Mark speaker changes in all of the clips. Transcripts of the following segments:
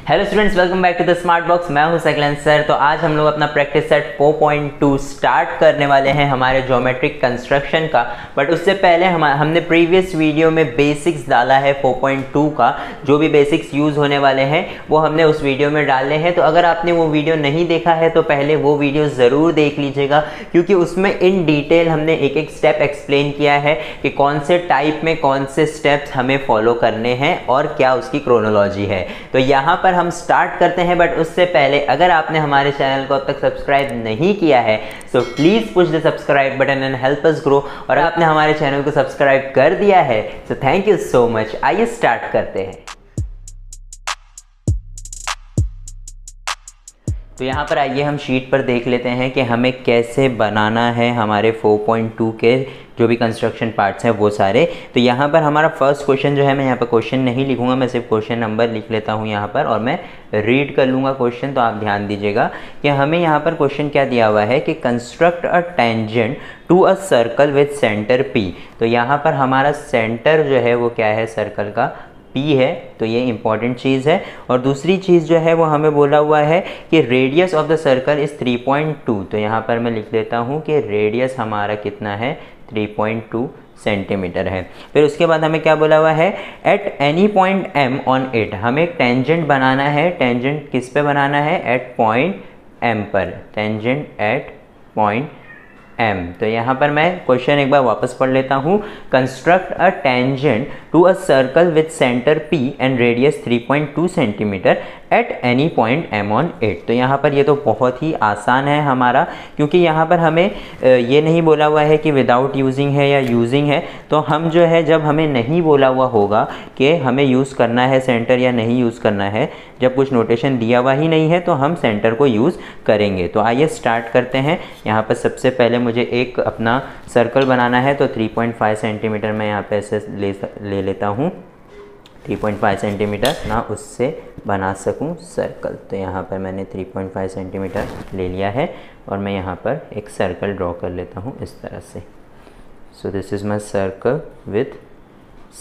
Speaker 1: Hello students, welcome back to the smart box. मैं हूं सकलन सर। तो आज हम लोग अपना प्रैक्टिस सेट 4.2 स्टार्ट करने वाले हैं हमारे ज्योमेट्रिक कंस्ट्रक्शन का। बट उससे पहले हमने प्रीवियस वीडियो में बेसिक्स डाला है 4.2 का। जो भी बेसिक्स यूज़ होने वाले हैं वो हमने उस वीडियो में डाले हैं। तो अगर आपने वो वीडियो नहीं देखा है तो पहले वो वीडियो ज़रूर देख लीजिएगा, क्योंकि उसमें इन डिटेल हमने एक एक स्टेप एक्सप्लेन किया है कि कौन से टाइप में कौन से स्टेप्स हमें फॉलो करने हैं और क्या उसकी क्रोनोलॉजी है। तो यहाँ पर हम स्टार्ट करते हैं। बट उससे पहले अगर आपने हमारे चैनल को अब तक सब्सक्राइब नहीं किया है so please push the subscribe button and help us grow. और आपने हमारे चैनल को सब्सक्राइब कर दिया है so thank you so much. आइए स्टार्ट करते हैं। तो यहाँ पर आइए हम शीट पर देख लेते हैं कि हमें कैसे बनाना है हमारे 4.2 के जो भी कंस्ट्रक्शन पार्ट्स हैं वो सारे। तो यहाँ पर हमारा फर्स्ट क्वेश्चन जो है, मैं यहाँ पर क्वेश्चन नहीं लिखूंगा, मैं सिर्फ क्वेश्चन नंबर लिख लेता हूँ यहाँ पर और मैं रीड कर लूँगा क्वेश्चन। तो आप ध्यान दीजिएगा कि हमें यहाँ पर क्वेश्चन क्या दिया हुआ है कि construct a tangent to a circle with centre P। तो यहाँ पर हमारा सेंटर जो है वो क्या है, सर्कल का P है। तो ये इंपॉर्टेंट चीज़ है। और दूसरी चीज़ जो है वो हमें बोला हुआ है कि radius of the circle is 3.2। तो यहाँ पर मैं लिख लेता हूँ कि रेडियस हमारा कितना है, 3.2 सेंटीमीटर है। फिर उसके बाद हमें क्या बोला हुआ है, eight any point M on it. हमें एक टेंजेंट बनाना है। टेंजेंट किस पे बनाना है, एट पॉइंट M पर। Tangent at point M। तो यहाँ पर मैं क्वेश्चन एक बार वापस पढ़ लेता हूँ। Construct a tangent to a circle with centre P and radius 3.2 centimetre at any point M on it. तो यहाँ पर ये तो बहुत ही आसान है हमारा, क्योंकि यहाँ पर हमें ये नहीं बोला हुआ है कि विदाउट यूजिंग है या यूजिंग है। तो हम जो है, जब हमें नहीं बोला हुआ होगा कि हमें यूज़ करना है सेंटर या नहीं यूज़ करना है, जब कुछ नोटेशन दिया हुआ ही नहीं है तो हम सेंटर को यूज़ करेंगे। तो आइए स्टार्ट करते हैं। यहाँ पर सबसे पहले मुझे एक अपना सर्कल बनाना है। तो 3.5 सेंटीमीटर मैं यहाँ पे ऐसे ले लेता हूँ। 3.5 सेंटीमीटर ना उससे बना सकूं सर्कल। तो यहाँ पर मैंने 3.5 सेंटीमीटर ले लिया है और मैं यहाँ पर एक सर्कल ड्रॉ कर लेता हूँ इस तरह से। सो this is my circle with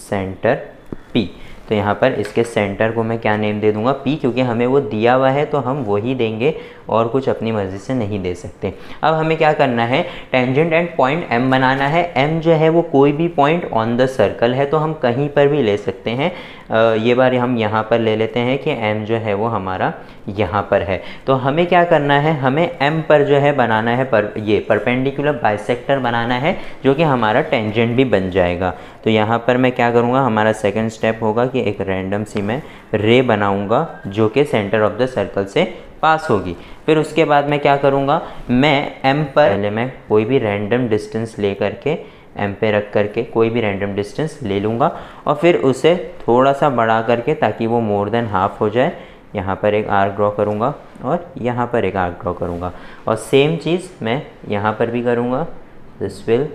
Speaker 1: centre P। तो यहाँ पर इसके सेंटर को मैं क्या नेम दे दूँगा, P, क्योंकि हमें वो दिया हुआ है तो हम वही देंगे और कुछ अपनी मर्ज़ी से नहीं दे सकते। अब हमें क्या करना है, टेंजेंट एंड पॉइंट M बनाना है। M जो है वो कोई भी पॉइंट ऑन द सर्कल है, तो हम कहीं पर भी ले सकते हैं। ये बार हम यहाँ पर ले लेते हैं कि M जो है वो हमारा यहाँ पर है। तो हमें क्या करना है, हमें M पर जो है बनाना है ये परपेंडिकुलर बाइसेक्टर बनाना है, जो कि हमारा टेंजेंट भी बन जाएगा। तो यहाँ पर मैं क्या करूँगा, हमारा सेकंड स्टेप होगा कि एक रैंडम सी मैं रे बनाऊँगा जो कि सेंटर ऑफ द सर्कल से पास होगी। फिर उसके बाद मैं क्या करूँगा, मैं M पर पहले मैं कोई भी रैंडम डिस्टेंस ले करके M पे रख करके कोई भी रैंडम डिस्टेंस ले लूँगा और फिर उसे थोड़ा सा बढ़ा करके, ताकि वो मोर देन हाफ हो जाए, यहाँ पर एक आर्क ड्रॉ करूँगा और यहाँ पर एक आर्क ड्रॉ करूँगा। और सेम चीज़ मैं यहाँ पर भी करूँगा। This will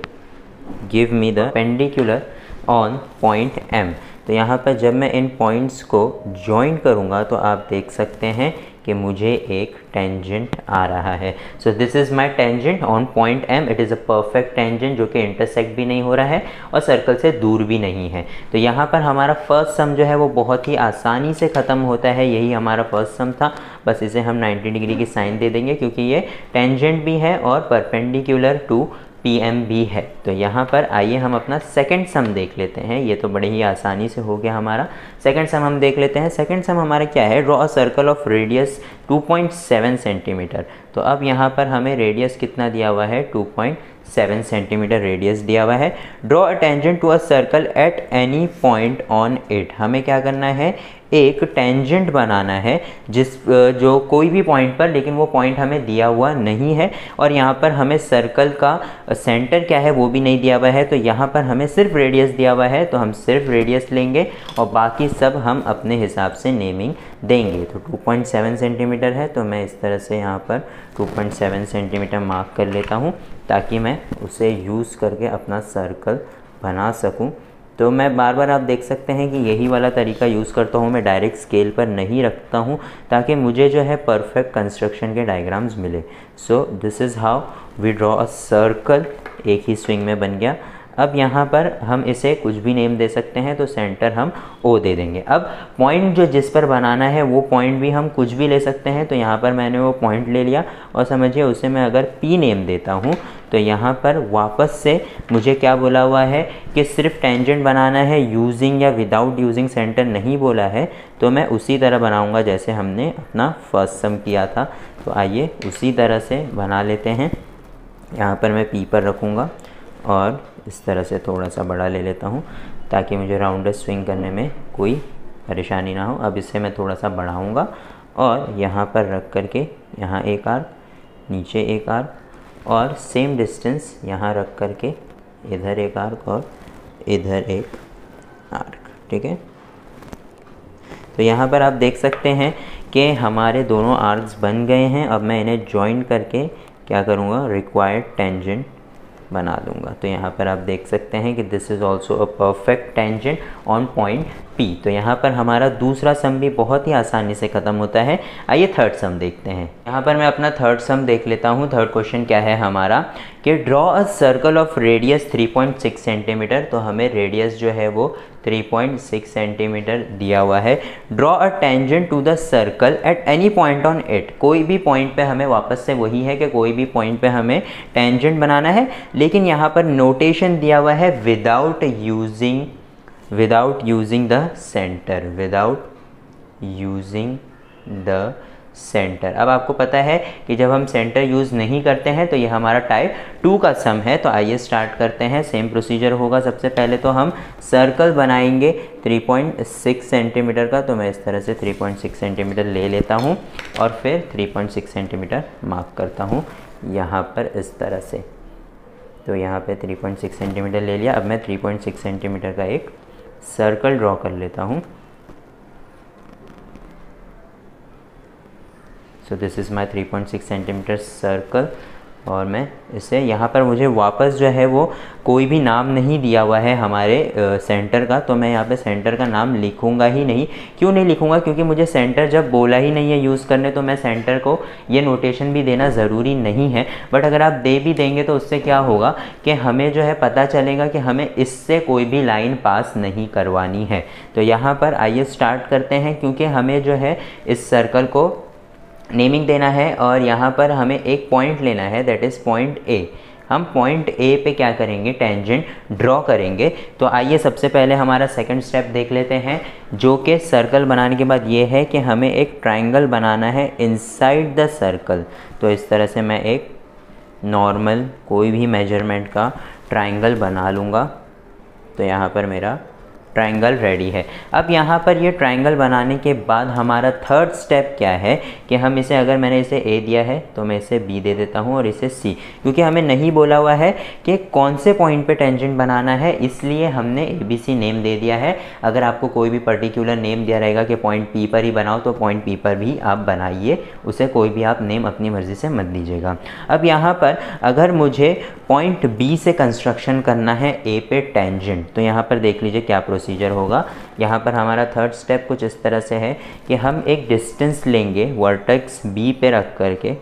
Speaker 1: give me the perpendicular on point M। तो यहाँ पर जब मैं इन पॉइंट्स को जॉइन करूँगा तो आप देख सकते हैं कि मुझे एक टेंजेंट आ रहा है। सो this is my tangent on point M। It is a perfect tangent जो कि इंटरसेक्ट भी नहीं हो रहा है और सर्कल से दूर भी नहीं है। तो यहाँ पर हमारा फर्स्ट सम जो है वो बहुत ही आसानी से ख़त्म होता है। यही हमारा फर्स्ट सम था। बस इसे हम 90 डिग्री की साइन दे देंगे, क्योंकि ये टेंजेंट भी है और परपेंडिकुलर टू PM भी है। तो यहाँ पर आइए हम अपना सेकंड सम देख लेते हैं। ये तो बड़े ही आसानी से हो गया हमारा। सेकंड सम हम देख लेते हैं। सेकंड सम हमारा क्या है, draw a circle of radius 2.7 centimetre. तो अब यहाँ पर हमें रेडियस कितना दिया हुआ है, 2.7 सेंटीमीटर रेडियस दिया हुआ है। Draw a tangent to a circle at any point on it. हमें क्या करना है, एक टेंजेंट बनाना है जो कोई भी पॉइंट पर, लेकिन वो पॉइंट हमें दिया हुआ नहीं है। और यहाँ पर हमें सर्कल का सेंटर क्या है वो भी नहीं दिया हुआ है। तो यहाँ पर हमें सिर्फ रेडियस दिया हुआ है, तो हम सिर्फ रेडियस लेंगे और बाकी सब हम अपने हिसाब से नेमिंग देंगे। तो 2.7 सेंटीमीटर है, तो मैं इस तरह से यहाँ पर 2.7 सेंटीमीटर मार्क कर लेता हूँ, ताकि मैं उसे यूज़ करके अपना सर्कल बना सकूँ। तो मैं बार बार आप देख सकते हैं कि यही वाला तरीका यूज़ करता हूँ। मैं डायरेक्ट स्केल पर नहीं रखता हूँ, ताकि मुझे जो है परफेक्ट कंस्ट्रक्शन के डायग्राम्स मिले। So this is how we draw a circle. एक ही स्विंग में बन गया। अब यहाँ पर हम इसे कुछ भी नेम दे सकते हैं, तो सेंटर हम O दे देंगे। अब पॉइंट जो जिस पर बनाना है वो पॉइंट भी हम कुछ भी ले सकते हैं, तो यहाँ पर मैंने वो पॉइंट ले लिया और समझिए उसे मैं अगर P नेम देता हूँ तो यहाँ पर वापस से मुझे क्या बोला हुआ है कि सिर्फ टेंजेंट बनाना है, यूजिंग या विदाउट यूजिंग सेंटर नहीं बोला है। तो मैं उसी तरह बनाऊँगा जैसे हमने अपना फर्स्ट सम किया था। तो आइए उसी तरह से बना लेते हैं। यहाँ पर मैं P पर रखूँगा और इस तरह से थोड़ा सा बड़ा ले लेता हूँ ताकि मुझे राउंडर स्विंग करने में कोई परेशानी ना हो। अब इसे मैं थोड़ा सा बढ़ाऊँगा और यहाँ पर रख कर के यहाँ एक आर्क, नीचे एक आर्क और सेम डिस्टेंस यहाँ रख कर के इधर एक आर्क और इधर एक आर्क। ठीक है, तो यहाँ पर आप देख सकते हैं कि हमारे दोनों आर्क्स बन गए हैं। अब मैं इन्हें जॉइन करके क्या करूँगा, रिक्वायर्ड टेंजेंट बना दूंगा। तो यहाँ पर आप देख सकते हैं कि this is also a perfect tangent on point P। तो यहाँ पर हमारा दूसरा सम भी बहुत ही आसानी से ख़त्म होता है। आइए थर्ड सम देखते हैं। यहाँ पर मैं अपना थर्ड सम देख लेता हूँ। थर्ड क्वेश्चन क्या है हमारा कि draw a circle of radius 3.6 centimetre. तो हमें रेडियस जो है वो 3.6 सेंटीमीटर दिया हुआ है। Draw a tangent to the circle at any point on it. कोई भी पॉइंट पे हमें, वापस से वही है कि कोई भी पॉइंट पे हमें टेंजेंट बनाना है, लेकिन यहाँ पर नोटेशन दिया हुआ है without using the centre, without using the centre. अब आपको पता है कि जब हम सेंटर यूज़ नहीं करते हैं तो ये हमारा टाइप 2 का सम है। तो आइए स्टार्ट करते हैं। सेम प्रोसीजर होगा। सबसे पहले तो हम सर्कल बनाएंगे 3.6 सेंटीमीटर का। तो मैं इस तरह से 3.6 सेंटीमीटर ले लेता हूँ और फिर 3.6 सेंटीमीटर मार्क करता हूँ यहाँ पर इस तरह से। तो यहाँ पे 3.6 सेंटीमीटर ले लिया। अब मैं 3.6 सेंटीमीटर का एक सर्कल ड्रॉ कर लेता हूँ। सो this is my 3.6 centimetre circle और मैं इसे यहाँ पर, मुझे वापस जो है वो कोई भी नाम नहीं दिया हुआ है हमारे सेंटर का। तो मैं यहाँ पे सेंटर का नाम लिखूँगा ही नहीं। क्यों नहीं लिखूँगा? क्योंकि मुझे सेंटर जब बोला ही नहीं है यूज़ करने, तो मैं सेंटर को ये नोटेशन भी देना ज़रूरी नहीं है। बट अगर आप दे भी देंगे तो उससे क्या होगा कि हमें जो है पता चलेगा कि हमें इससे कोई भी लाइन पास नहीं करवानी है। तो यहाँ पर आइए स्टार्ट करते हैं, क्योंकि हमें जो है इस सर्कल को नेमिंग देना है और यहाँ पर हमें एक पॉइंट लेना है, दैट इज़ पॉइंट A। हम पॉइंट A पे क्या करेंगे, टेंजेंट ड्रॉ करेंगे। तो आइए सबसे पहले हमारा सेकंड स्टेप देख लेते हैं, जो कि सर्कल बनाने के बाद ये है कि हमें एक ट्रायंगल बनाना है इनसाइड द सर्कल। तो इस तरह से मैं एक नॉर्मल कोई भी मेजरमेंट का ट्रायंगल बना लूँगा। तो यहाँ पर मेरा ट्रायंगल रेडी है। अब यहाँ पर ये ट्रायंगल बनाने के बाद हमारा थर्ड स्टेप क्या है कि हम इसे, अगर मैंने इसे A दिया है तो मैं इसे B दे देता हूँ और इसे C, क्योंकि हमें नहीं बोला हुआ है कि कौन से पॉइंट पे टेंजेंट बनाना है, इसलिए हमने ABC नेम दे दिया है। अगर आपको कोई भी पर्टिकुलर नेम दिया रहेगा कि पॉइंट P पर ही बनाओ तो पॉइंट P पर भी आप बनाइए, उसे कोई भी आप नेम अपनी मर्ज़ी से मत दीजिएगा। अब यहाँ पर अगर मुझे पॉइंट B से कंस्ट्रक्शन करना है A पे टेंजेंट, तो यहाँ पर देख लीजिए क्या प्रोसीजर होगा। यहाँ पर हमारा थर्ड स्टेप कुछ इस तरह से है कि हम एक डिस्टेंस लेंगे वर्टेक्स B पे रख करके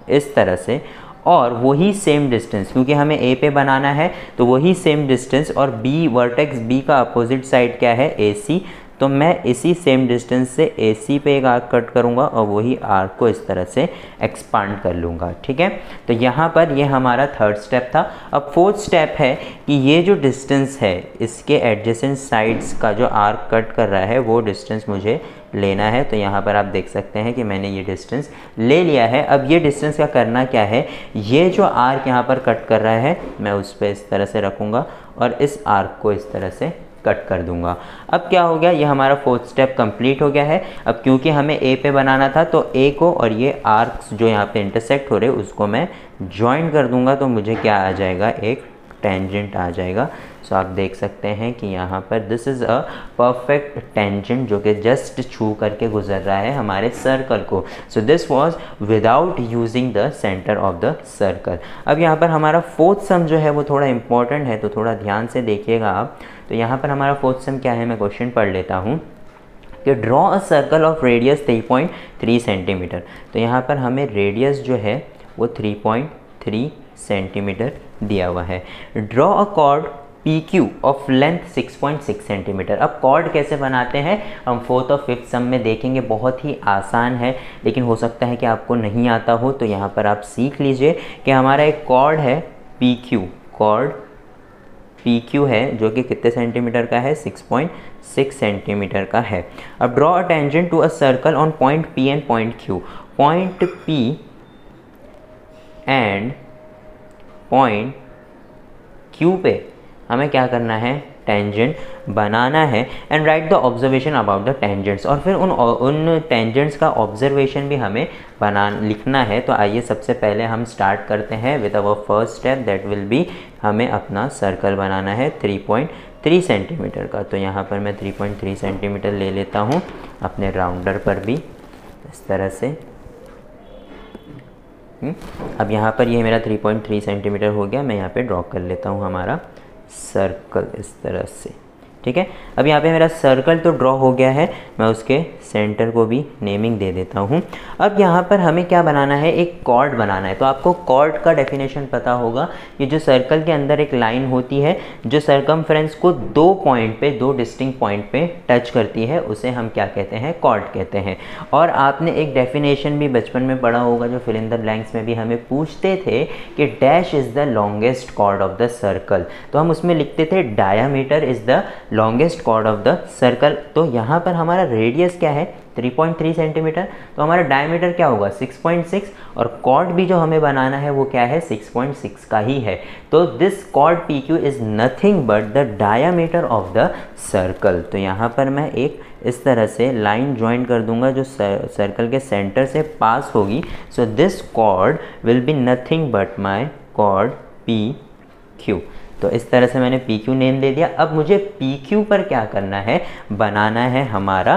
Speaker 1: इस तरह से, और वही सेम डिस्टेंस, क्योंकि हमें A पे बनाना है तो वही सेम डिस्टेंस, और B वर्टेक्स B का अपोजिट साइड क्या है, AC। तो मैं इसी सेम डिस्टेंस से AC पे एक आर्क कट करूँगा और वही आर्क को इस तरह से एक्सपांड कर लूँगा। ठीक है, तो यहाँ पर ये हमारा थर्ड स्टेप था। अब फोर्थ स्टेप है कि ये जो डिस्टेंस है इसके एडजेसेंट साइड्स का जो आर्क कट कर रहा है वो डिस्टेंस मुझे लेना है। तो यहाँ पर आप देख सकते हैं कि मैंने ये डिस्टेंस ले लिया है। अब ये डिस्टेंस का करना क्या है, ये जो आर्क यहाँ पर कट कर रहा है मैं उस पर इस तरह से रखूँगा और इस आर्क को इस तरह से कट कर दूंगा। अब क्या हो गया, ये हमारा फोर्थ स्टेप कंप्लीट हो गया है। अब क्योंकि हमें A पे बनाना था तो A को और ये आर्क्स जो यहाँ पे इंटरसेक्ट हो रहे हैं उसको मैं ज्वाइन कर दूंगा, तो मुझे क्या आ जाएगा, एक टेंजेंट आ जाएगा। सो आप देख सकते हैं कि यहाँ पर this is a perfect tangent जो कि जस्ट छू करके गुजर रहा है हमारे सर्कल को। So this was without using the centre of the circle. अब यहाँ पर हमारा फोर्थ सम जो है वो थोड़ा इंपॉर्टेंट है, तो थोड़ा ध्यान से देखिएगा आप। तो यहाँ पर हमारा फोर्थ सम क्या है, मैं क्वेश्चन पढ़ लेता हूँ कि draw a circle of radius 3.3 centimetre. तो यहाँ पर हमें रेडियस जो है वो 3.3 सेंटीमीटर दिया हुआ है। Draw a cord PQ of length 6.6 centimetre. अब कॉर्ड कैसे बनाते हैं हम 4th और 5th सम में देखेंगे, बहुत ही आसान है, लेकिन हो सकता है कि आपको नहीं आता हो, तो यहाँ पर आप सीख लीजिए कि हमारा एक कॉर्ड है PQ, कॉर्ड PQ है जो कि कितने सेंटीमीटर का है, 6.6 सेंटीमीटर का है। अब draw a tangent to a circle on point P and point Q। Point P and point Q पे हमें क्या करना है, टेंजेंट बनाना है। And write the observation about the tangents, और फिर उन टेंजेंट्स का ऑब्जर्वेशन भी हमें लिखना है। तो आइए सबसे पहले हम स्टार्ट करते हैं with our first step, that will B हमें अपना सर्कल बनाना है 3.3 सेंटीमीटर का। तो यहाँ पर मैं 3.3 सेंटीमीटर ले लेता हूँ, अपने राउंडर पर भी इस तरह से। अब यहाँ पर ये मेरा 3.3 सेंटीमीटर हो गया। मैं यहाँ पे ड्रॉ कर लेता हूँ हमारा सर्कल इस तरह से, ठीक है। अब यहाँ पे मेरा सर्कल तो ड्रॉ हो गया है, मैं उसके सेंटर को भी नेमिंग दे देता हूँ। अब यहाँ पर हमें क्या बनाना है, एक कॉर्ड बनाना है। तो आपको कॉर्ड का डेफिनेशन पता होगा, ये जो सर्कल के अंदर एक लाइन होती है जो सरकमफ्रेंस को दो डिस्टिंक्ट पॉइंट पे टच करती है, उसे हम क्या कहते हैं, कॉर्ड कहते हैं। और आपने एक डेफिनेशन भी बचपन में पढ़ा होगा जो फिल इन द ब्लैंक्स में भी हमें पूछते थे कि dash is the longest chord of the circle, तो हम उसमें लिखते थे diameter is the longest chord of the circle. तो यहाँ पर हमारा रेडियस क्या है, 3.3 सेंटीमीटर, तो हमारा डायमीटर क्या होगा, 6.6, और कॉर्ड भी जो हमें बनाना है वो क्या है, 6.6 का ही है। तो this cord PQ is nothing but the diameter of the circle. तो यहाँ पर मैं एक इस तरह से लाइन ज्वाइन कर दूंगा जो सर्कल के सेंटर से पास होगी। So this chord will be nothing but my chord PQ। तो इस तरह से मैंने PQ नेम दे दिया। अब मुझे PQ पर क्या करना है, बनाना है हमारा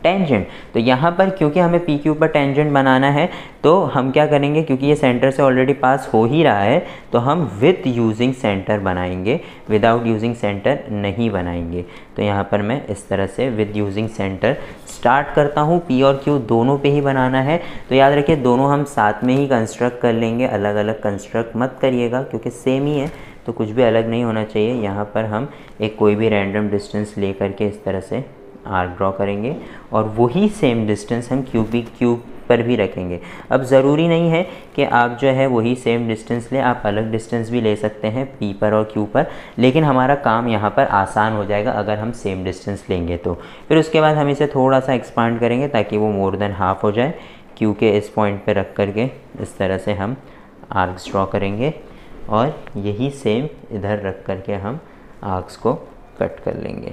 Speaker 1: टेंजेंट। तो यहाँ पर क्योंकि हमें PQ पर टेंजेंट बनाना है, तो हम क्या करेंगे, क्योंकि ये सेंटर से ऑलरेडी पास हो ही रहा है, तो हम विद यूजिंग सेंटर बनाएंगे, विदाउट यूजिंग सेंटर नहीं बनाएंगे। तो यहाँ पर मैं इस तरह से विद यूजिंग सेंटर स्टार्ट करता हूँ। P और Q दोनों पे ही बनाना है, तो याद रखिए दोनों हम साथ में ही कंस्ट्रक्ट कर लेंगे, अलग अलग कंस्ट्रक्ट मत करिएगा क्योंकि सेम ही है, तो कुछ भी अलग नहीं होना चाहिए। यहाँ पर हम एक कोई भी रैंडम डिस्टेंस ले करके इस तरह से आर्क ड्रॉ करेंगे, और वही सेम डिस्टेंस हम क्यूब पर भी रखेंगे। अब ज़रूरी नहीं है कि आप जो है वही सेम डिस्टेंस लें, आप अलग डिस्टेंस भी ले सकते हैं P पर और Q पर, लेकिन हमारा काम यहाँ पर आसान हो जाएगा अगर हम सेम डिस्टेंस लेंगे तो। फिर उसके बाद हम इसे थोड़ा सा एक्सपांड करेंगे ताकि वो मोर देन हाफ हो जाए। Q के इस पॉइंट पर रख करके इस तरह से हम आर्क्स ड्रॉ करेंगे, और यही सेम इधर रख करके हम आर्क्स को कट कर लेंगे।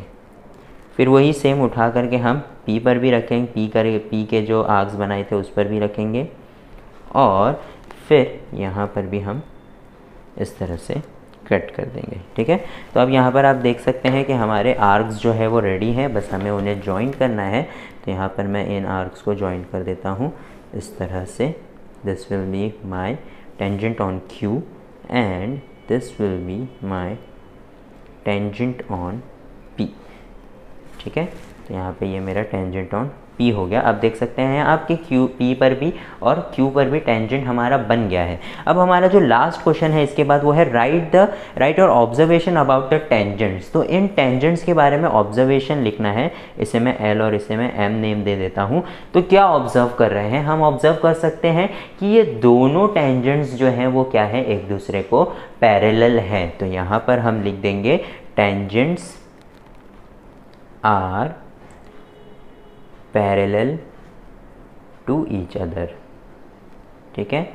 Speaker 1: फिर वही सेम उठा करके हम P पर भी रखेंगे, P के जो आर्क्स बनाए थे उस पर भी रखेंगे, और फिर यहाँ पर भी हम इस तरह से कट कर देंगे, ठीक है। तो अब यहाँ पर आप देख सकते हैं कि हमारे आर्क्स जो है वो रेडी हैं, बस हमें उन्हें जॉइन करना है। तो यहाँ पर मैं इन आर्क्स को जॉइन कर देता हूँ इस तरह से। This will be my tangent on Q and this will be my tangent on P, ठीक है। तो यहाँ पे ये मेरा टेंजेंट ऑन P हो गया। अब देख सकते हैं आपके P पर भी और Q पर भी टेंजेंट हमारा बन गया है। अब हमारा जो लास्ट क्वेश्चन है इसके बाद वो है राइट और ऑब्जर्वेशन अबाउट द टेंजेंट्स। तो इन टेंजेंट्स के बारे में ऑब्जर्वेशन लिखना है। इसे मैं L और इसे मैं M नेम दे देता हूँ। तो क्या ऑब्जर्व कर रहे हैं हम, ऑब्जर्व कर सकते हैं कि ये दोनों टेंजेंट्स जो हैं वो क्या है, एक दूसरे को पैरेलल हैं। तो यहाँ पर हम लिख देंगे tangents are parallel to each other, ठीक है।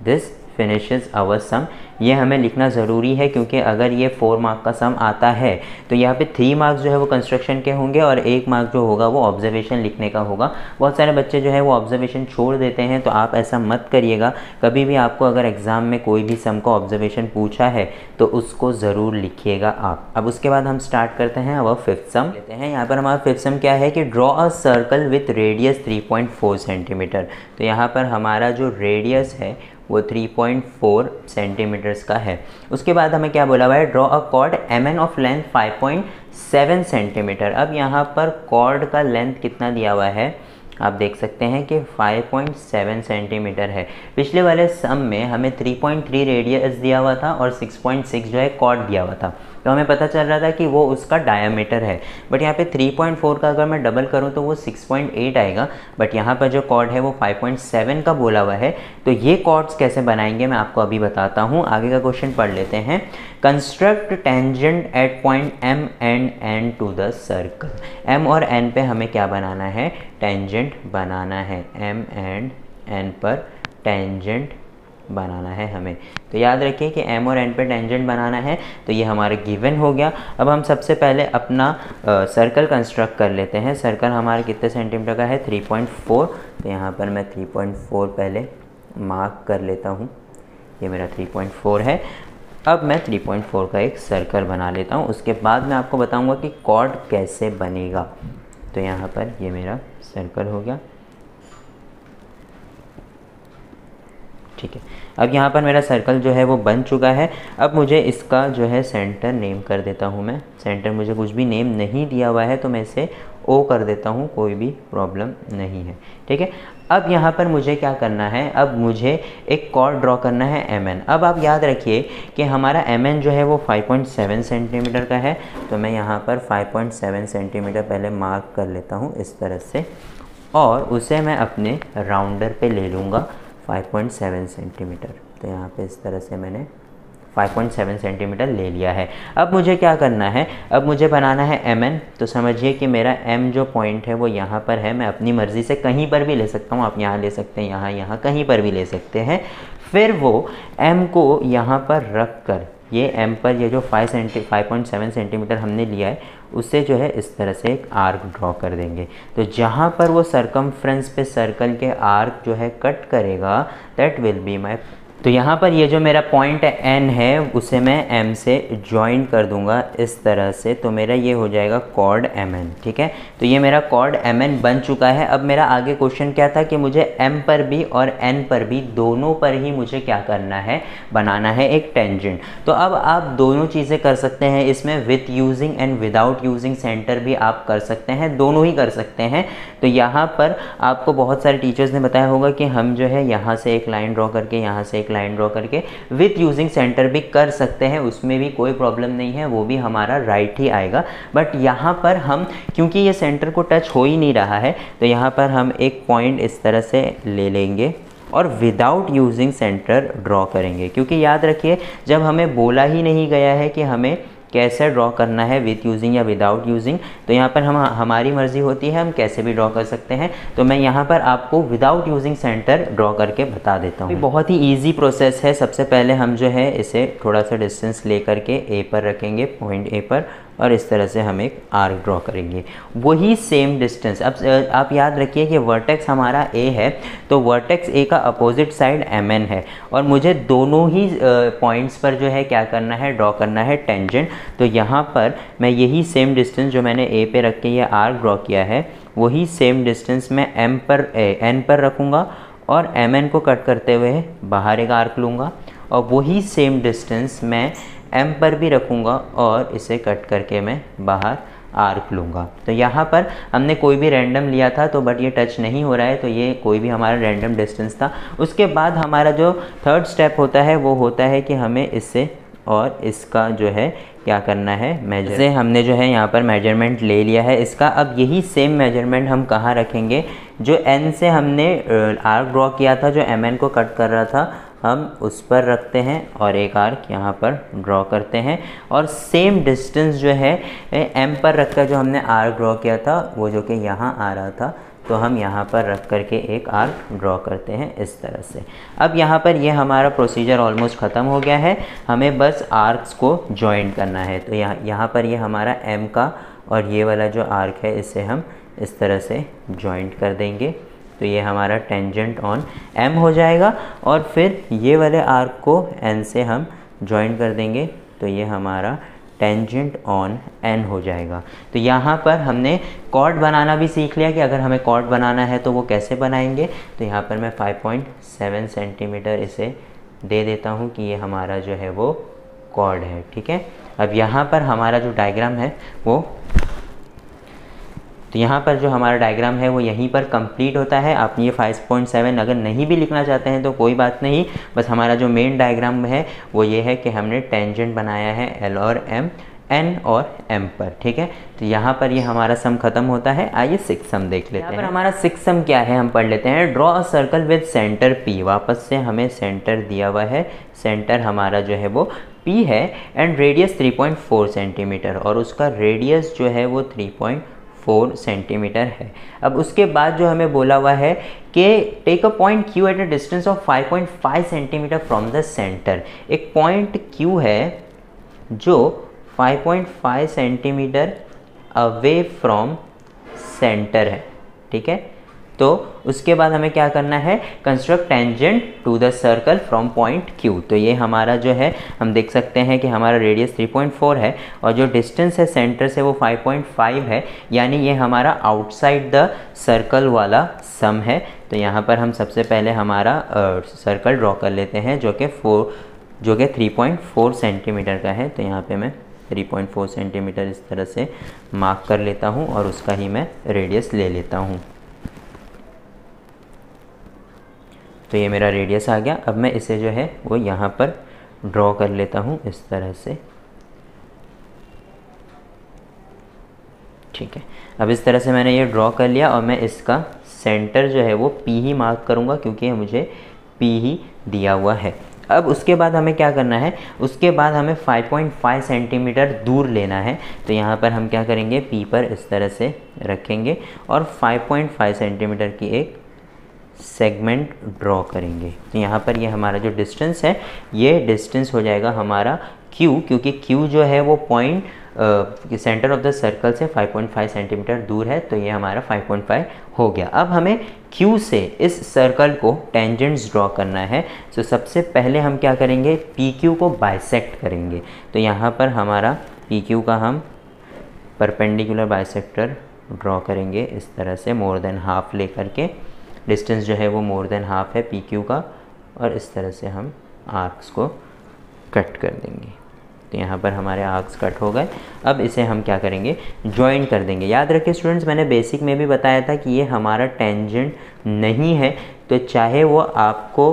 Speaker 1: This finishes our sum. ये हमें लिखना ज़रूरी है क्योंकि अगर ये 4 मार्क का सम आता है तो यहाँ पे 3 मार्क्स जो है वो कंस्ट्रक्शन के होंगे और 1 मार्क जो होगा वो ऑब्जर्वेशन लिखने का होगा। बहुत सारे बच्चे जो है वो ऑब्जर्वेशन छोड़ देते हैं, तो आप ऐसा मत करिएगा। कभी भी आपको अगर एग्ज़ाम में कोई भी सम का ऑब्जर्वेशन पूछा है तो उसको ज़रूर लिखिएगा आप। अब उसके बाद हम स्टार्ट करते हैं अब 5th सम लेते हैं। यहाँ पर हमारा 5th सम क्या है कि draw a circle with radius 3.4 centimetre. तो यहाँ पर हमारा जो रेडियस है वो 3.4 सेंटीमीटर्स का है। उसके बाद हमें क्या बोला हुआ है, draw a cord MN of length 5.7 centimetre. अब यहाँ पर कॉर्ड का लेंथ कितना दिया हुआ है, आप देख सकते हैं कि 5.7 सेंटीमीटर है। पिछले वाले सम में हमें 3.3 रेडियस दिया हुआ था और 6.6 जो है कॉर्ड दिया हुआ था, तो हमें पता चल रहा था कि वो उसका डायमीटर है। बट यहाँ पे 3.4 का अगर मैं डबल करूँ तो वो 6.8 आएगा, बट यहाँ पर जो कॉर्ड है वो 5.7 का बोला हुआ है। तो ये कॉर्ड्स कैसे बनाएंगे मैं आपको अभी बताता हूँ। आगे का क्वेश्चन पढ़ लेते हैं। Construct tangent at point M and N to the circle. M और एन पे हमें क्या बनाना है, टेंजेंट बनाना है। एम एंड एन पर टेंजेंट बनाना है हमें। तो याद रखिए कि m और n पे टेंजेंट बनाना है। तो ये हमारा गिवन हो गया। अब हम सबसे पहले अपना सर्कल कंस्ट्रक्ट कर लेते हैं। सर्कल हमारा कितने सेंटीमीटर का है, 3.4। तो यहाँ पर मैं 3.4 पहले मार्क कर लेता हूँ। ये मेरा 3.4 है। अब मैं 3.4 का एक सर्कल बना लेता हूँ। उसके बाद मैं आपको बताऊँगा कि कॉर्ड कैसे बनेगा। तो यहाँ पर ये मेरा सर्कल हो गया, ठीक है। अब यहाँ पर मेरा सर्कल जो है वो बन चुका है। अब मुझे इसका जो है सेंटर नेम कर देता हूँ मैं। सेंटर मुझे कुछ भी नेम नहीं दिया हुआ है तो मैं इसे ओ कर देता हूँ, कोई भी प्रॉब्लम नहीं है, ठीक है। अब यहाँ पर मुझे क्या करना है, अब मुझे एक कॉर्ड ड्रॉ करना है एम एन। अब आप याद रखिए कि हमारा एम एन जो है वो 5.7 सेंटीमीटर का है। तो मैं यहाँ पर 5.7 सेंटीमीटर पहले मार्क कर लेता हूँ इस तरह से, और उसे मैं अपने राउंडर पे ले लूँगा 5.7 सेंटीमीटर। तो यहाँ पे इस तरह से मैंने 5.7 सेंटीमीटर ले लिया है। अब मुझे क्या करना है, अब मुझे बनाना है एम एन। तो समझिए कि मेरा एम जो पॉइंट है वो यहाँ पर है। मैं अपनी मर्ज़ी से कहीं पर भी ले सकता हूँ, आप यहाँ ले सकते हैं, यहाँ कहीं पर भी ले सकते हैं। फिर वो एम को यहाँ पर रख कर, ये एम पर ये जो 5.7 सेंटीमीटर हमने लिया है उससे जो है इस तरह से एक आर्क ड्रॉ कर देंगे। तो जहाँ पर वो सरकमफ्रेंस पे सर्कल के आर्क जो है कट करेगा, दैट विल बी माई। तो यहाँ पर ये जो मेरा पॉइंट एन है उसे मैं एम से ज्वाइन कर दूंगा इस तरह से। तो मेरा ये हो जाएगा कॉर्ड एम एन, ठीक है। तो ये मेरा कॉर्ड एम एन बन चुका है। अब मेरा आगे क्वेश्चन क्या था कि मुझे एम पर भी और एन पर भी, दोनों पर ही मुझे क्या करना है, बनाना है एक टेंजेंट। तो अब आप दोनों चीज़ें कर सकते हैं इसमें, with using and without using centre भी आप कर सकते हैं, दोनों ही कर सकते हैं। तो यहाँ पर आपको बहुत सारे टीचर्स ने बताया होगा कि हम जो है यहाँ से एक लाइन ड्रॉ करके, यहाँ से एक लाइन ड्रॉ करके विथ यूजिंग सेंटर भी कर सकते हैं, उसमें भी कोई प्रॉब्लम नहीं है, वो भी हमारा राइट ही आएगा। बट यहाँ पर हम, क्योंकि ये सेंटर को टच हो ही नहीं रहा है, तो यहाँ पर हम एक पॉइंट इस तरह से ले लेंगे और विदाउट यूजिंग सेंटर ड्रॉ करेंगे। क्योंकि याद रखिए जब हमें बोला ही नहीं गया है कि हमें कैसे ड्रॉ करना है, विथ यूजिंग या विदाउट यूजिंग, तो यहाँ पर हमारी मर्ज़ी होती है, हम कैसे भी ड्रॉ कर सकते हैं। तो मैं यहाँ पर आपको विदाउट यूजिंग सेंटर ड्रॉ करके बता देता हूँ। बहुत ही इजी प्रोसेस है। सबसे पहले हम जो है इसे थोड़ा सा डिस्टेंस ले करके ए पर रखेंगे, पॉइंट ए पर, और इस तरह से हम एक आर्क ड्रॉ करेंगे, वही सेम डिस्टेंस। अब आप याद रखिए कि वर्टेक्स हमारा ए है, तो वर्टेक्स ए का अपोजिट साइड एम एन है, और मुझे दोनों ही पॉइंट्स पर जो है क्या करना है, ड्रॉ करना है टेंजेंट। तो यहाँ पर मैं यही सेम डिस्टेंस जो मैंने ए पे रख के ये आर्क ड्रॉ किया है, वही सेम डिस्टेंस मैं एम पर एन पर रखूँगा, और एम एन को कट करते हुए बाहर एक आर्क लूँगा, और वही सेम डिस्टेंस मैं एम पर भी रखूँगा और इसे कट करके मैं बाहर आर्क लूँगा। तो यहाँ पर हमने कोई भी रैंडम लिया था, तो बट ये टच नहीं हो रहा है, तो ये कोई भी हमारा रैंडम डिस्टेंस था। उसके बाद हमारा जो थर्ड स्टेप होता है वो होता है कि हमें इससे और इसका जो है क्या करना है, मेजर से हमने जो है यहाँ पर मेजरमेंट ले लिया है इसका। अब यही सेम मेजरमेंट हम कहाँ रखेंगे, जो एन से हमने आर्क ड्रॉ किया था, जो एम एन को कट कर रहा था, हम उस पर रखते हैं और एक आर्क यहाँ पर ड्रॉ करते हैं, और सेम डिस्टेंस जो है एम पर रखकर जो हमने आर्क ड्रॉ किया था, वो जो कि यहाँ आ रहा था, तो हम यहाँ पर रख करके एक आर्क ड्रॉ करते हैं इस तरह से। अब यहाँ पर ये हमारा प्रोसीजर ऑलमोस्ट ख़त्म हो गया है, हमें बस आर्क्स को जॉइन करना है। तो यहाँ पर ये हमारा एम का और ये वाला जो आर्क है इसे हम इस तरह से जॉइंट कर देंगे। तो ये हमारा टेंजेंट ऑन एम हो जाएगा, और फिर ये वाले आर्क को एन से हम जॉइन कर देंगे, तो ये हमारा टेंजेंट ऑन एन हो जाएगा। तो यहाँ पर हमने कॉर्ड बनाना भी सीख लिया कि अगर हमें कॉर्ड बनाना है तो वो कैसे बनाएंगे। तो यहाँ पर मैं 5.7 सेंटीमीटर इसे दे देता हूँ कि ये हमारा जो है वो कॉर्ड है, ठीक है। अब यहाँ पर हमारा जो डायग्राम है वो, तो यहाँ पर जो हमारा डायग्राम है वो यहीं पर कंप्लीट होता है। आप ये 5.7 अगर नहीं भी लिखना चाहते हैं तो कोई बात नहीं, बस हमारा जो मेन डायग्राम है वो ये है कि हमने टेंजेंट बनाया है एल और एम, एन और एम पर, ठीक है। तो यहाँ पर ये हमारा सम खत्म होता है। आइए 6th सम देख लेते हैं। यहाँ पर हमारा 6th सम क्या है हम पढ़ लेते हैं। Draw a circle with centre P, वापस से हमें सेंटर दिया हुआ है, सेंटर हमारा जो है वो पी है, एंड रेडियस 3.4 सेंटीमीटर, और उसका रेडियस जो है वो 3.4 सेंटीमीटर है। अब उसके बाद जो हमें बोला हुआ है कि take a point Q at a distance of 5.5 centimetre from the centre. एक पॉइंट क्यू है जो 5.5 सेंटीमीटर अवे फ्रॉम सेंटर है, ठीक है। तो उसके बाद हमें क्या करना है, construct tangent to the circle from point Q. तो ये हमारा जो है हम देख सकते हैं कि हमारा रेडियस 3.4 है और जो डिस्टेंस है सेंटर से वो 5.5 है, यानी ये हमारा आउटसाइड द सर्कल वाला सम है। तो यहाँ पर हम सबसे पहले हमारा सर्कल ड्रॉ कर लेते हैं जो कि 3.4 सेंटीमीटर का है। तो यहाँ पे मैं 3.4 सेंटीमीटर इस तरह से मार्क कर लेता हूँ और उसका ही मैं रेडियस ले लेता हूँ। तो ये मेरा रेडियस आ गया। अब मैं इसे जो है वो यहाँ पर ड्रॉ कर लेता हूँ इस तरह से, ठीक है। अब इस तरह से मैंने ये ड्रॉ कर लिया और मैं इसका सेंटर जो है वो पी ही मार्क करूँगा क्योंकि मुझे पी ही दिया हुआ है। अब उसके बाद हमें क्या करना है, उसके बाद हमें 5.5 सेंटीमीटर दूर लेना है। तो यहाँ पर हम क्या करेंगे, पी पर इस तरह से रखेंगे और 5.5 सेंटीमीटर की एक सेगमेंट ड्रॉ करेंगे। तो यहाँ पर ये हमारा जो डिस्टेंस है ये डिस्टेंस हो जाएगा हमारा Q, क्योंकि Q जो है वो point centre of the circle से 5.5 सेंटीमीटर दूर है। तो ये हमारा 5.5 हो गया। अब हमें Q से इस सर्कल को टेंजेंट्स ड्रॉ करना है। तो सबसे पहले हम क्या करेंगे, PQ को बाइसेक्ट करेंगे। तो यहाँ पर हमारा PQ का हम परपेंडिकुलर बाइसेक्टर ड्रॉ करेंगे इस तरह से, मोर देन हाफ लेकर के। डिस्टेंस जो है वो मोर देन हाफ है PQ का, और इस तरह से हम आर्क्स को कट कर देंगे। तो यहाँ पर हमारे आर्क्स कट हो गए। अब इसे हम क्या करेंगे, ज्वाइन कर देंगे। याद रखिए स्टूडेंट्स, मैंने बेसिक में भी बताया था कि ये हमारा टेंजेंट नहीं है। तो चाहे वो आपको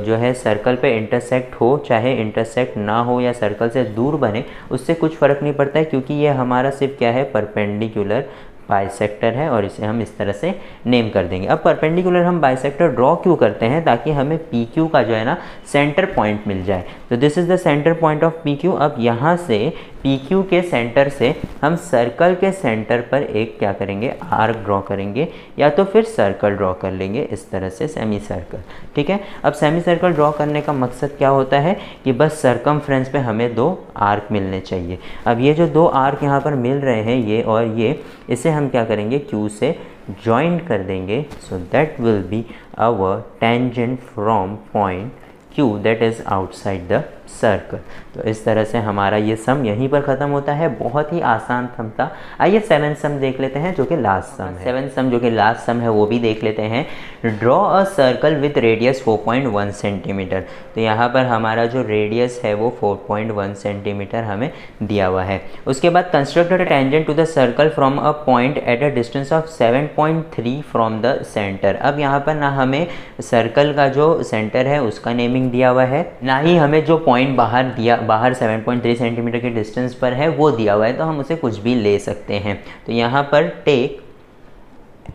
Speaker 1: जो है सर्कल पे इंटरसेक्ट हो, चाहे इंटरसेक्ट ना हो या सर्कल से दूर बने, उससे कुछ फ़र्क नहीं पड़ता है, क्योंकि ये हमारा सिर्फ क्या है, परपेंडिकुलर बाइसेक्टर है, और इसे हम इस तरह से नेम कर देंगे। अब परपेंडिकुलर हम बाइसेक्टर ड्रॉ क्यों करते हैं, ताकि हमें PQ का जो है ना सेंटर पॉइंट मिल जाए। तो this is the centre point of PQ। अब यहाँ से PQ के सेंटर से हम सर्कल के सेंटर पर एक क्या करेंगे, आर्क ड्रॉ करेंगे, या तो फिर सर्कल ड्रॉ कर लेंगे इस तरह से, सेमी सर्कल, ठीक है। अब सेमी सर्कल ड्रॉ करने का मकसद क्या होता है कि बस सरकमफ्रेंस पे हमें 2 आर्क मिलने चाहिए। अब ये जो 2 आर्क यहाँ पर मिल रहे हैं, ये और ये, इसे हम क्या करेंगे, Q से ज्वाइन कर देंगे। So that will be our tangent from point Q that is outside the circle. तो इस तरह से हमारा ये सम यहीं पर ख़त्म होता है। बहुत ही आसान सम था। आइए 7th सम देख लेते हैं जो कि लास्ट सम है। 7th सम जो कि लास्ट सम है वो भी देख लेते हैं। Draw a circle with radius 4.1 centimetre. तो यहाँ पर हमारा जो रेडियस है वो 4.1 सेंटीमीटर हमें दिया हुआ है। उसके बाद construct a tangent to the circle from a point at a distance of 7.3 from the centre. अब यहाँ पर ना हमें सर्कल का जो सेंटर है उसका नेमिंग दिया हुआ है, ना ही हमें जो पॉइंट बाहर 7.3 सेंटीमीटर के डिस्टेंस पर है वो दिया हुआ है। तो हम उसे कुछ भी ले सकते हैं। तो यहाँ पर take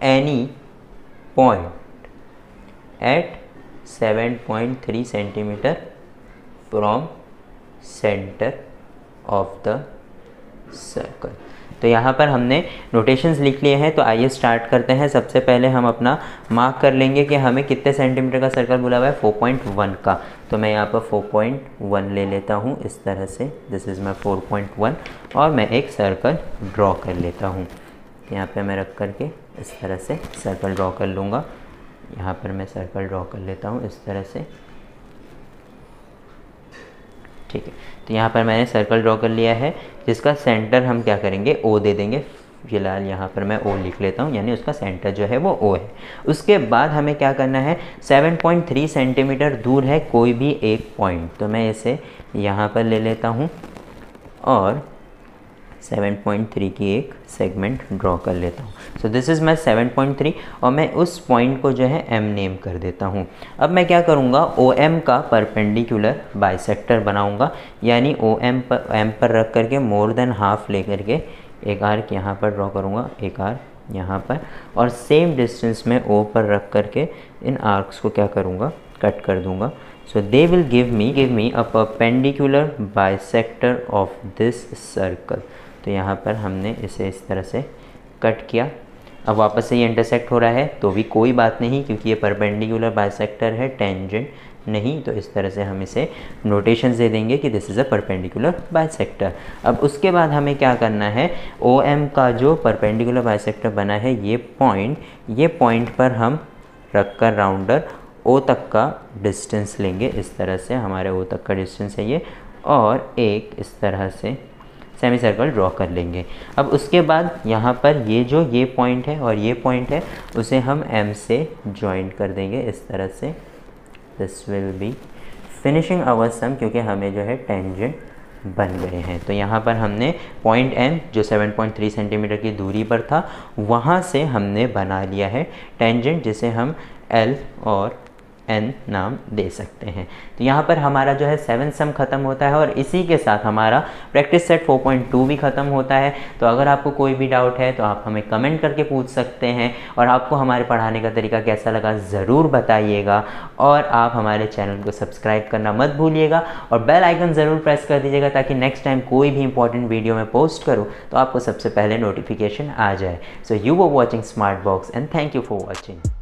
Speaker 1: any point at 7.3 centimetre from centre of the circle. तो यहाँ पर हमने नोटेशंस लिख लिए हैं। तो आइए स्टार्ट करते हैं। सबसे पहले हम अपना मार्क कर लेंगे कि हमें कितने सेंटीमीटर का सर्कल बोला हुआ है, 4.1 का। तो मैं यहाँ पर 4.1 ले लेता हूँ इस तरह से, दिस इज़ माई 4.1, और मैं एक सर्कल ड्रॉ कर लेता हूँ। यहाँ पे मैं रख करके इस तरह से सर्कल ड्रॉ कर लूँगा। यहाँ पर मैं सर्कल ड्रॉ कर लेता हूँ इस तरह से, ठीक है। तो यहाँ पर मैंने सर्कल ड्रॉ कर लिया है, जिसका सेंटर हम क्या करेंगे, O दे देंगे। फिलहाल यहाँ पर मैं O लिख लेता हूँ, यानी उसका सेंटर जो है वो O है। उसके बाद हमें क्या करना है, 7.3 सेंटीमीटर दूर है कोई भी एक पॉइंट। तो मैं इसे यहाँ पर ले लेता हूँ और 7.3 की एक सेगमेंट ड्रॉ कर लेता हूँ। सो दिस इज़ माई 7.3 और मैं उस पॉइंट को जो है एम नेम कर देता हूँ। अब मैं क्या करूँगा, ओ एम का परपेंडिकुलर बाइसेक्टर बनाऊँगा, यानी ओ एम पर रख करके मोर देन हाफ ले करके एक आर्क यहाँ पर ड्रॉ करूँगा, एक आर्क यहाँ पर, और सेम डिस्टेंस में ओ पर रख करके इन आर्क्स को क्या करूँगा, कट कर दूँगा। So they will give me a perpendicular bisector of this circle. तो यहाँ पर हमने इसे इस तरह से कट किया। अब वापस से ये इंटरसेक्ट हो रहा है तो भी कोई बात नहीं, क्योंकि ये परपेंडिकुलर बाइसेक्टर है, टेंजेंट नहीं। तो इस तरह से हम इसे नोटेशंस दे देंगे कि this is a perpendicular bisector. अब उसके बाद हमें क्या करना है, ओ एम का जो परपेंडिकुलर बाइसेक्टर बना है ये पॉइंट पर हम रख कर राउंडर ओ तक का डिस्टेंस लेंगे। इस तरह से हमारे ओ तक का डिस्टेंस है ये, और एक इस तरह से सेमी सर्कल ड्रॉ कर लेंगे। अब उसके बाद यहाँ पर ये पॉइंट है और ये पॉइंट है, उसे हम एम से जॉइंट कर देंगे इस तरह से। This will be finishing our sum, क्योंकि हमें जो है टेंजेंट बन गए हैं। तो यहाँ पर हमने पॉइंट एम जो 7.3 सेंटीमीटर की दूरी पर था, वहाँ से हमने बना लिया है टेंजेंट, जिसे हम एल और एन नाम दे सकते हैं। तो यहाँ पर हमारा जो है 7 सम ख़त्म होता है, और इसी के साथ हमारा प्रैक्टिस सेट 4.2 भी ख़त्म होता है। तो अगर आपको कोई भी डाउट है तो आप हमें कमेंट करके पूछ सकते हैं, और आपको हमारे पढ़ाने का तरीका कैसा लगा ज़रूर बताइएगा, और आप हमारे चैनल को सब्सक्राइब करना मत भूलिएगा, और बेल आइकन ज़रूर प्रेस कर दीजिएगा, ताकि नेक्स्ट टाइम कोई भी इंपॉर्टेंट वीडियो मैं पोस्ट करूँ तो आपको सबसे पहले नोटिफिकेशन आ जाए। So you were watching smart box and thank you for watching.